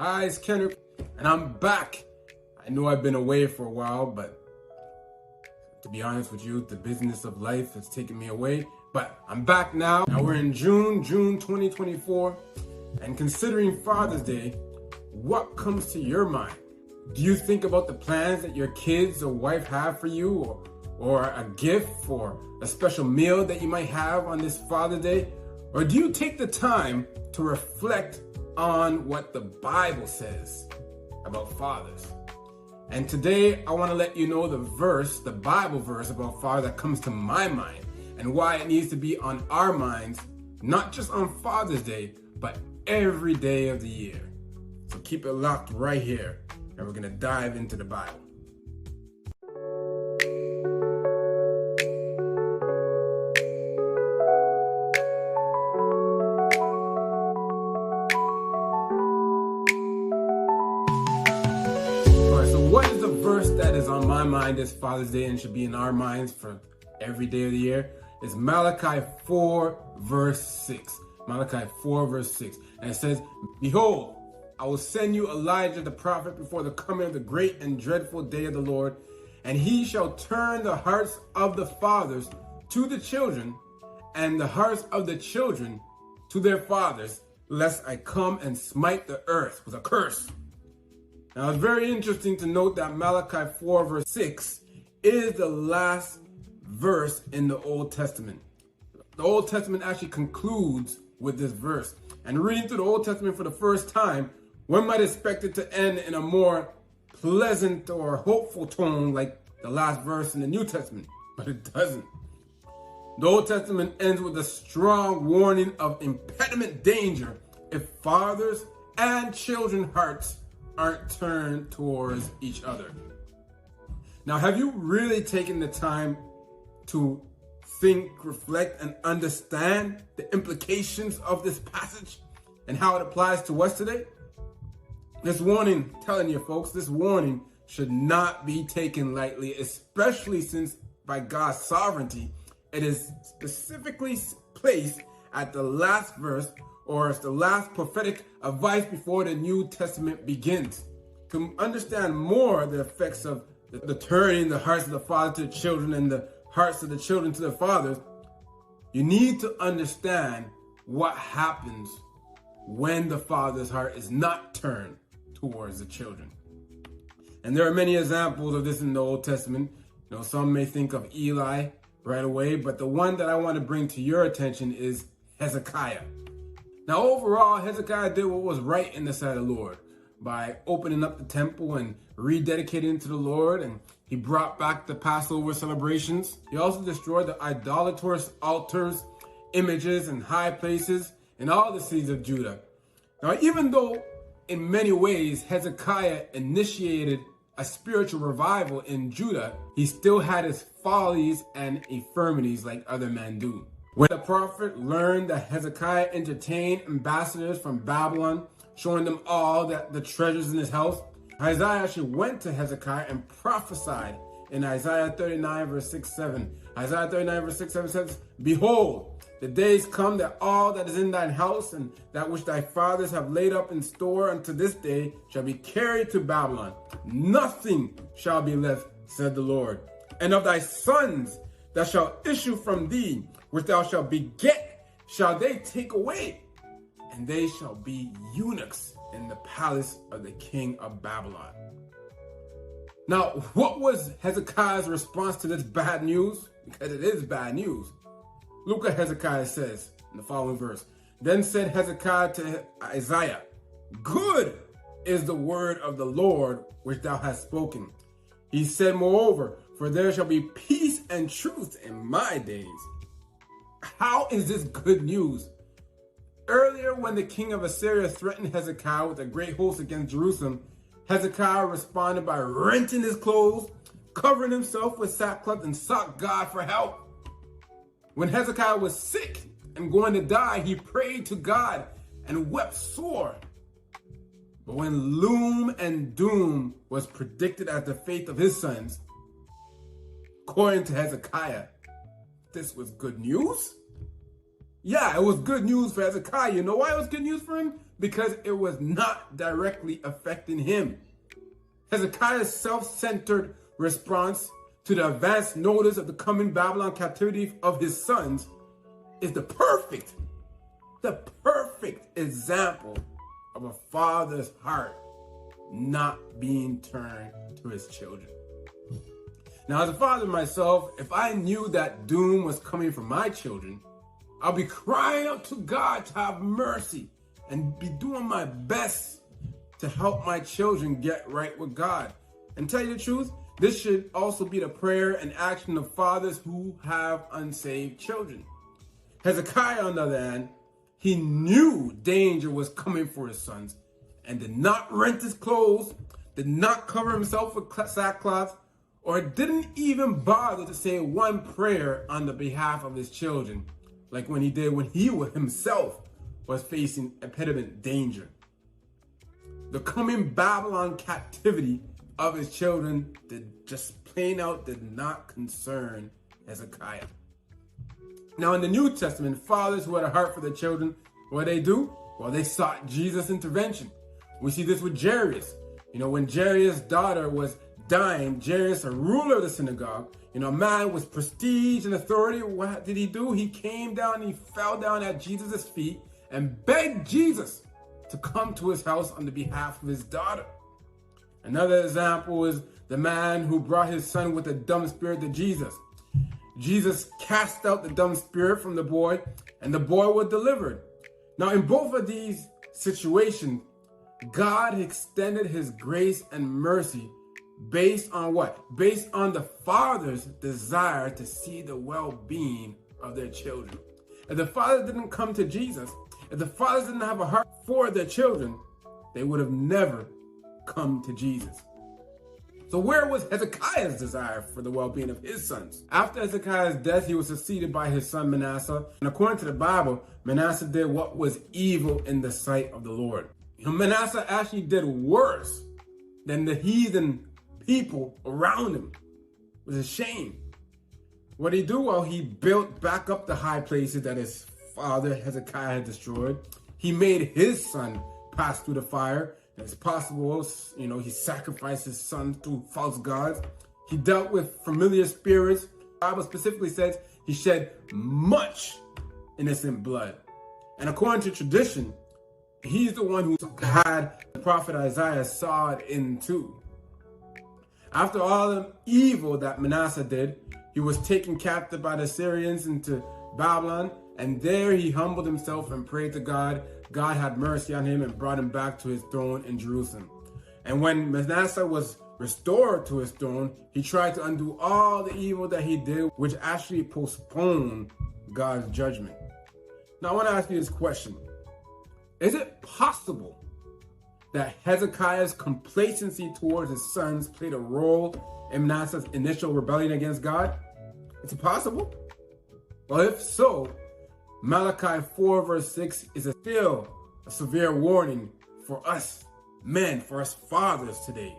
Hi, it's Kenric, and I'm back. I know I've been away for a while, but to be honest with you, the business of life has taken me away. But I'm back now. Now we're in June 2024, and considering Father's Day, what comes to your mind? Do you think about the plans that your kids or wife have for you, or a gift, or a special meal that you might have on this Father's Day? Or do you take the time to reflect on what the Bible says about fathers? And today I want to let you know the Bible verse about father that comes to my mind and why it needs to be on our minds, not just on Father's Day, but every day of the year. So keep it locked right here, and we're going to dive into the Bible. What is the verse that is on my mind this Father's Day and should be in our minds for every day of the year? It's Malachi 4 verse 6. Malachi 4 verse 6. And it says, "Behold, I will send you Elijah the prophet before the coming of the great and dreadful day of the Lord, and he shall turn the hearts of the fathers to the children, and the hearts of the children to their fathers, lest I come and smite the earth with a curse." Now, it's very interesting to note that Malachi 4 verse 6 is the last verse in the Old Testament. The Old Testament actually concludes with this verse. And reading through the Old Testament for the first time, one might expect it to end in a more pleasant or hopeful tone like the last verse in the New Testament, but it doesn't. The Old Testament ends with a strong warning of impediment danger if fathers and children's hearts aren't turned towards each other. Now, have you really taken the time to think, reflect, and understand the implications of this passage and how it applies to us today? This warning, telling you folks, this warning should not be taken lightly, especially since by God's sovereignty, it is specifically placed at the last verse, or it's the last prophetic advice before the New Testament begins. To understand more the effects of the turning the hearts of the father to the children and the hearts of the children to their fathers, you need to understand what happens when the father's heart is not turned towards the children. And there are many examples of this in the Old Testament. Some may think of Eli right away, but the one that I want to bring to your attention is Hezekiah. Now, overall, Hezekiah did what was right in the sight of the Lord by opening up the temple and rededicating it to the Lord, and he brought back the Passover celebrations. He also destroyed the idolatrous altars, images, and high places in all the cities of Judah. Now, even though in many ways Hezekiah initiated a spiritual revival in Judah, he still had his follies and infirmities like other men do. When the prophet learned that Hezekiah entertained ambassadors from Babylon, showing them all that the treasures in his house, Isaiah actually went to Hezekiah and prophesied in Isaiah 39 verse 6-7. Isaiah 39 verse 6-7 says, "Behold, the days come that all that is in thine house and that which thy fathers have laid up in store unto this day shall be carried to Babylon. Nothing shall be left, said the Lord. And of thy sons that shall issue from thee, which thou shalt beget, shall they take away, and they shall be eunuchs in the palace of the king of Babylon." Now, what was Hezekiah's response to this bad news? Because it is bad news. Look what Hezekiah says in the following verse. "Then said Hezekiah to Isaiah, Good is the word of the Lord which thou hast spoken. He said, moreover, for there shall be peace and truth in my days." How is this good news? Earlier, when the king of Assyria threatened Hezekiah with a great host against Jerusalem, Hezekiah responded by renting his clothes, covering himself with sackcloth, and sought God for help. When Hezekiah was sick and going to die, he prayed to God and wept sore. But when gloom and doom was predicted as the fate of his sons, according to Hezekiah, this was good news? Yeah, it was good news for Hezekiah. You know why it was good news for him? because it was not directly affecting him. Hezekiah's self-centered response to the advanced notice of the coming Babylon captivity of his sons is the perfect example of a father's heart not being turned to his children. Now, as a father myself, if I knew that doom was coming for my children, I'll be crying out to God to have mercy and be doing my best to help my children get right with God. And tell you the truth, this should also be the prayer and action of fathers who have unsaved children. Hezekiah, on the other hand, he knew danger was coming for his sons and did not rent his clothes, did not cover himself with sackcloth, or didn't even bother to say one prayer on the behalf of his children, like when he did when he himself was facing impending danger. The coming Babylon captivity of his children did not concern Hezekiah. Now, in the New Testament, fathers who had a heart for their children, what did they do? Well, they sought Jesus' intervention. We see this with Jairus. When Jairus' daughter was dying, Jairus, a ruler of the synagogue, a man with prestige and authority, what did he do? He came down and he fell down at Jesus' feet and begged Jesus to come to his house on the behalf of his daughter. Another example is the man who brought his son with a dumb spirit to Jesus. Jesus cast out the dumb spirit from the boy, and the boy was delivered. Now, in both of these situations, God extended his grace and mercy based on what? Based on the father's desire to see the well-being of their children. If the fathers didn't come to Jesus, if the fathers didn't have a heart for their children, they would have never come to Jesus. So where was Hezekiah's desire for the well-being of his sons? After Hezekiah's death, he was succeeded by his son Manasseh. And according to the Bible, Manasseh did what was evil in the sight of the Lord. Manasseh actually did worse than the heathen people around him. It was a shame. What did he do? Well, he built back up the high places that his father Hezekiah had destroyed. He made his son pass through the fire. As possible, he sacrificed his son to false gods. He dealt with familiar spirits. The Bible specifically says he shed much innocent blood. And according to tradition, he's the one who had the prophet Isaiah sawed in two. After all the evil that Manasseh did, he was taken captive by the Syrians into Babylon, and there he humbled himself and prayed to God. God had mercy on him and brought him back to his throne in Jerusalem. And when Manasseh was restored to his throne, he tried to undo all the evil that he did, which actually postponed God's judgment. Now I want to ask you this question. Is it possible that Hezekiah's complacency towards his sons played a role in Manasseh's initial rebellion against God? Is it possible? Well, if so, Malachi 4 verse 6 is still a severe warning for us men, for us fathers today.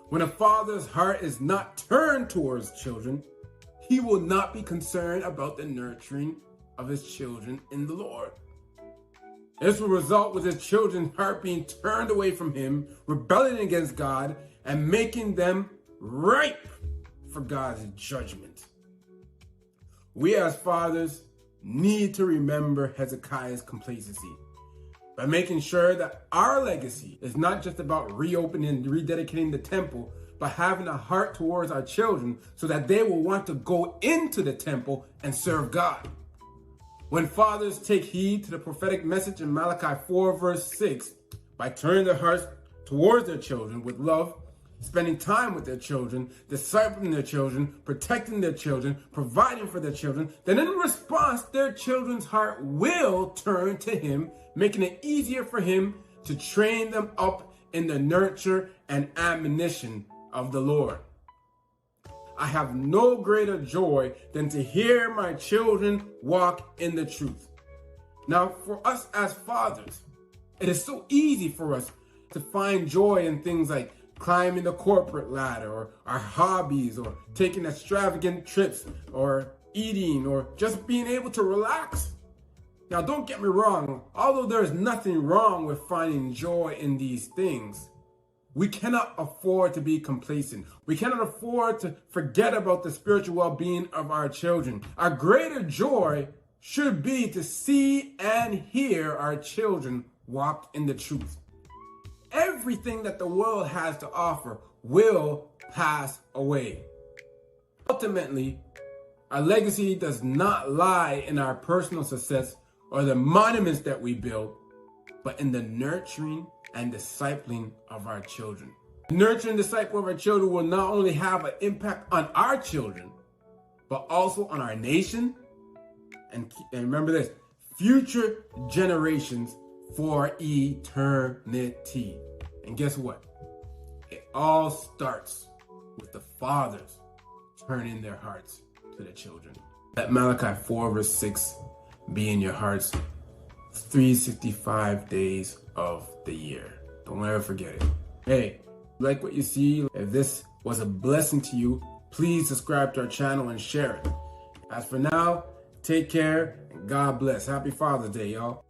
When a father's heart is not turned towards children, he will not be concerned about the nurturing of his children in the Lord. This will result with his children's heart being turned away from him, rebelling against God, and making them ripe for God's judgment. We as fathers need to remember Hezekiah's complacency by making sure that our legacy is not just about reopening and rededicating the temple, but having a heart towards our children so that they will want to go into the temple and serve God. When fathers take heed to the prophetic message in Malachi 4 verse 6 by turning their hearts towards their children with love, spending time with their children, discipling their children, protecting their children, providing for their children, then in response, their children's heart will turn to him, making it easier for him to train them up in the nurture and admonition of the Lord. I have no greater joy than to hear my children walk in the truth. Now, for us as fathers, it is so easy for us to find joy in things like climbing the corporate ladder, or our hobbies, or taking extravagant trips, or eating, or just being able to relax. Now, don't get me wrong, although there's nothing wrong with finding joy in these things, we cannot afford to be complacent. We cannot afford to forget about the spiritual well-being of our children. Our greater joy should be to see and hear our children walk in the truth. Everything that the world has to offer will pass away. Ultimately, our legacy does not lie in our personal success or the monuments that we build, but in the nurturing and discipling of our children. The nurturing and discipling of our children will not only have an impact on our children, but also on our nation, and remember this, future generations for eternity. And guess what? It all starts with the fathers turning their hearts to the children. Let Malachi 4 verse 6 be in your hearts 365 days of the year. Don't ever forget it. Hey, like what you see? If this was a blessing to you, please subscribe to our channel and share it. As for now, take care and God bless. Happy Father's Day, y'all.